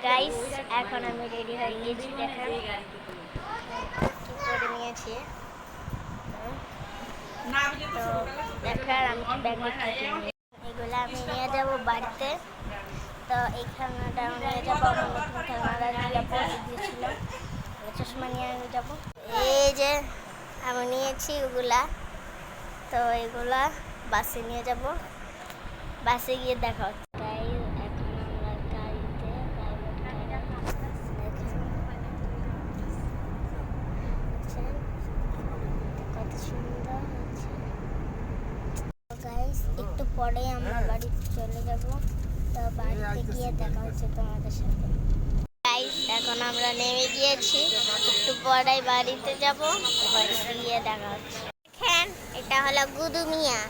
Guys এখন আমি ready হয়ে গিয়েছি, দেখেন কি করে নিয়েছি। তো দেখেন আমি ব্যাগে এগুলো আমি নিয়ে যাব বাড়িতে। তো এই খেলনাটাও নিয়ে যাবো, আমার নতুন খেলনাটা যেটা পড়ে দিয়েছিল, চশমা নিয়ে আমি যাবো। এই যে আমি নিয়েছি ওগুলা, তো এগুলা বাসে নিয়ে যাব, বাসে গিয়ে দেখা হচ্ছে। একটু পরে আমরা বাড়িতে চলে যাব, তো বাড়িতে গিয়ে দেখা হচ্ছে তোমাদের সাথে। গাইস এখন আমরা নেমে গিয়েছি, একটু পরেই বাড়িতে যাব, তো বাড়িতে গিয়ে দেখা হচ্ছে। দেখেন এটা হলো গুদু মিয়া।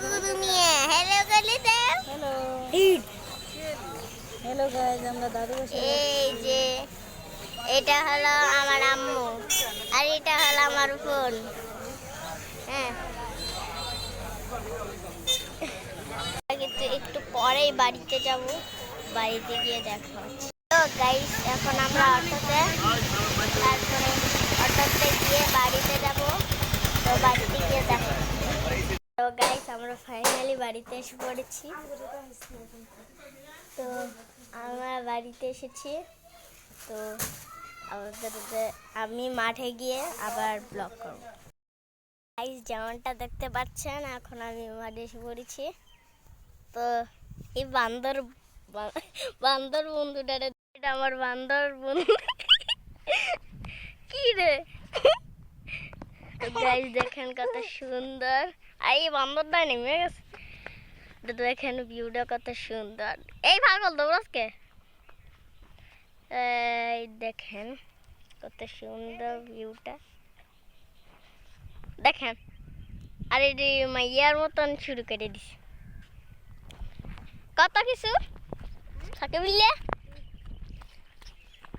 গুদু মিয়া হ্যালো গালি দাও। হ্যালো হ্যালো গাইস, আমরা দাদু বসে। এই যে এটা হলো আমার আম্মু, আর এটা হলো আমার ফোন। হ্যাঁ কিন্তু একটু পরেই বাড়িতে যাব, বাড়িতে গিয়ে দেখা হচ্ছে। তো গাইস এখন আমরা তারপরে অটোতে গিয়ে বাড়িতে যাব, তো বাড়িতে গিয়ে দেখা হচ্ছে। তো গাইস আমরা ফাইনালি বাড়িতে এসে পড়েছি। তো আমরা বাড়িতে এসেছি, তো আমি মাঠে গিয়ে আবার ব্লগ করব। গাইস যেমনটা দেখতে পাচ্ছেন এখন আমি মাঠে এসে পড়েছি। তো এই বান্দর বন্ধুটারে, এটা আমার বান্দর বন্ধু। কি রে গাইস দেখেন কত সুন্দর, আর এই বান্দরটা নেমে গেছে। দেখেন ভিউটা কত সুন্দর। এই পাগল দৌড়াসকে, এই দেখেন কত সুন্দর ভিউটা দেখেন। আর এটি মাইয়ার মতন শুরু করে দিছে কত কিছু থাকে বুঝলে।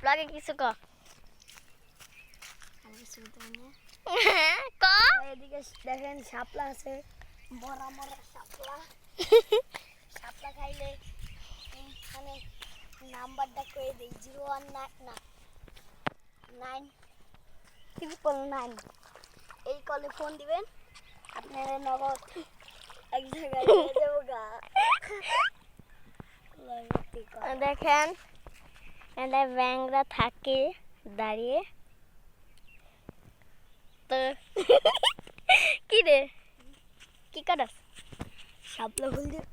লাগে কিছু ক এদিকে দেখেন শাপলা আছে, মরা মরা শাপলা। শাপলা খাইলে মানে নাম্বারটা করে দিই 019 এই কলে ফোন দিবেন, আপনারা নগদ এক জায়গায় নিয়ে যাবো গা। দেখেন এটা ব্যাংরা থাকে দাঁড়িয়ে। তো কি রে কি কাটাস শাপলা ফুল দিয়ে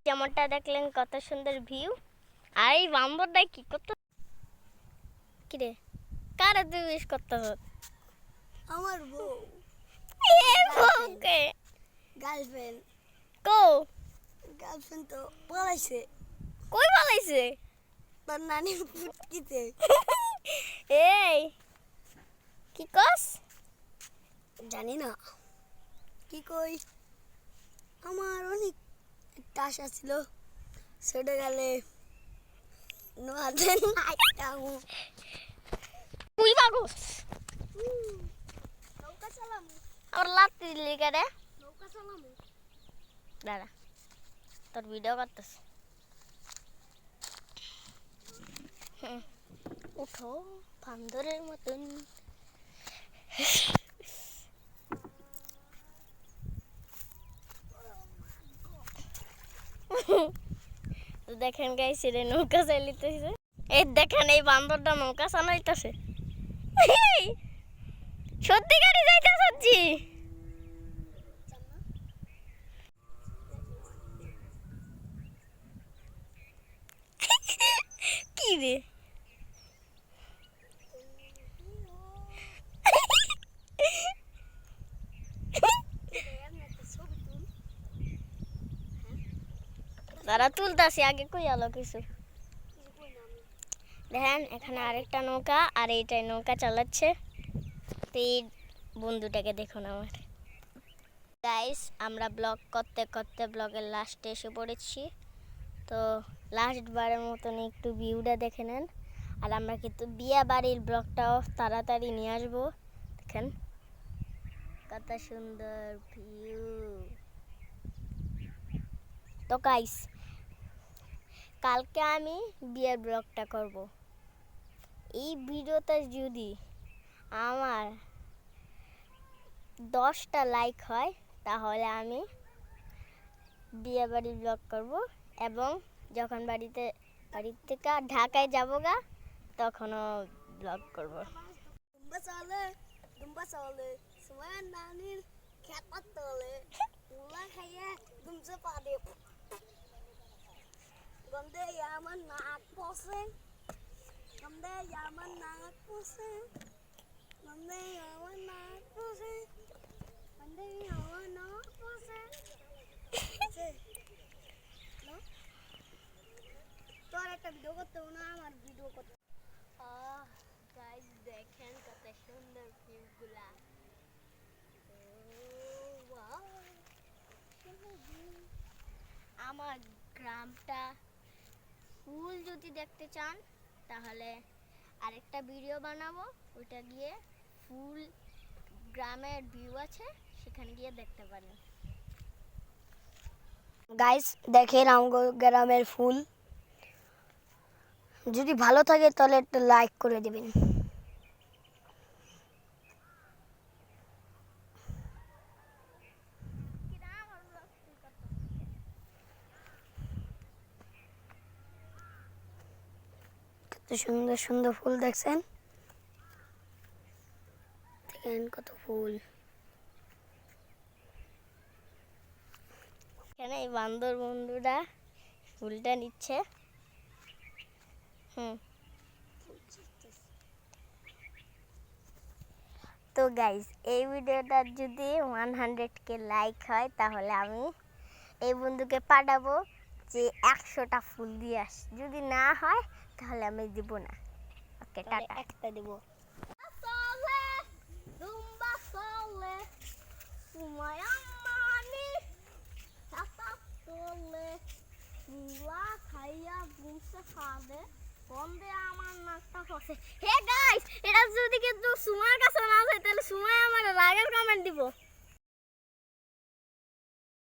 যেমনটা দেখলেন কত সুন্দর ভিউ। আর এই বান্দরটাই কি করতে, কি রে কারে তুই উইশ করতে আমার বউ গার্লফ্রেন্ড কো গার্লফ্রেন্ড তো পলাইছে, কই পালাইছে তার নানি ফুটকিতে। এই কি কস জানি না কি কই, আমার অনেক একটা আশা ছিল ছোট গেলে তুই পাগস নৌকা চালাম, আমার লাত্তি দিলি কেরে। নৌকা চালাম দাঁড়া তোর ভিডিও করতেছ, উঠো বান্দরের মতন। তো দেখেন গাইস রে নৌকা চালাইতেছে, এই দেখেন এই বান্দরটা নৌকা চালাইতেছে। সত্যি গাড়ি যাইতে সত্যি কি রে তারা তুলতাছি, আগে কই আলো কিছু। দেখেন এখানে আরেকটা নৌকা, আর এইটাই নৌকা চালাচ্ছে। তো এই বন্ধুটাকে দেখুন আমার। গাইস আমরা ব্লগ করতে করতে ব্লগের লাস্টে এসে পড়েছি। তো লাস্ট বারের মতন একটু ভিউটা দেখে নেন। আর আমরা কিন্তু বিয়ে বাড়ির ব্লগটাও তাড়াতাড়ি নিয়ে আসবো। দেখেন কত সুন্দর ভিউ। তো গাইস, কালকে আমি বিয়ের ব্লগটা করব। এই ভিডিওতে যদি আমার 10টা লাইক হয় তাহলে আমি বিয়ে বাড়ির ব্লগ করব, এবং যখন বাড়ি থেকে ঢাকায় যাবো গা তখনও ব্লগ করব। দুম্বা চলে সময় নানির খেপার তলে মুলা খাইয়া দুমছে পারে গন্ধে আমার নাক পসে, গন্ধে আমার নাক পসে, গন্ধে আমার নাক পসে, গন্ধে আমার নাক পসে। তোর একটা ভিডিও করতে না, আমার ভিডিও করতে। গাইস দেখেন কত সুন্দর ভিউগুলা। আমার গ্রামটা ফুল যদি দেখতে চান তাহলে আরেকটা ভিডিও বানাবো, ওইটা গিয়ে ফুল গ্রামের ভিউ আছে সেখানে গিয়ে দেখতে পারেন। গাইস দেখেন আমার গ্রামের ফুল, যদি ভালো থাকে তাহলে একটা লাইক করে দিবেন। কত সুন্দর সুন্দর ফুল দেখছেন, দেখেন কত ফুল। এখানে এই বান্দর বন্ধুরা ফুলটা নিচ্ছে। তো গাইস, এই ভিডিওটার যদি 100K লাইক হয় তাহলে আমি এই বন্ধুকে পাঠাবো যে 100টা ফুল দিয়ে আস। যদি না হয় তাহলে আমি দিব না। ওকে, টাটা। একটা দেব। আমার নাকটা ফসে। হে গাইস, এটা যদি কিন্তু সুমার কাছে না যায় তাহলে সুমাই আমার রাগের কমেন্ট দিব।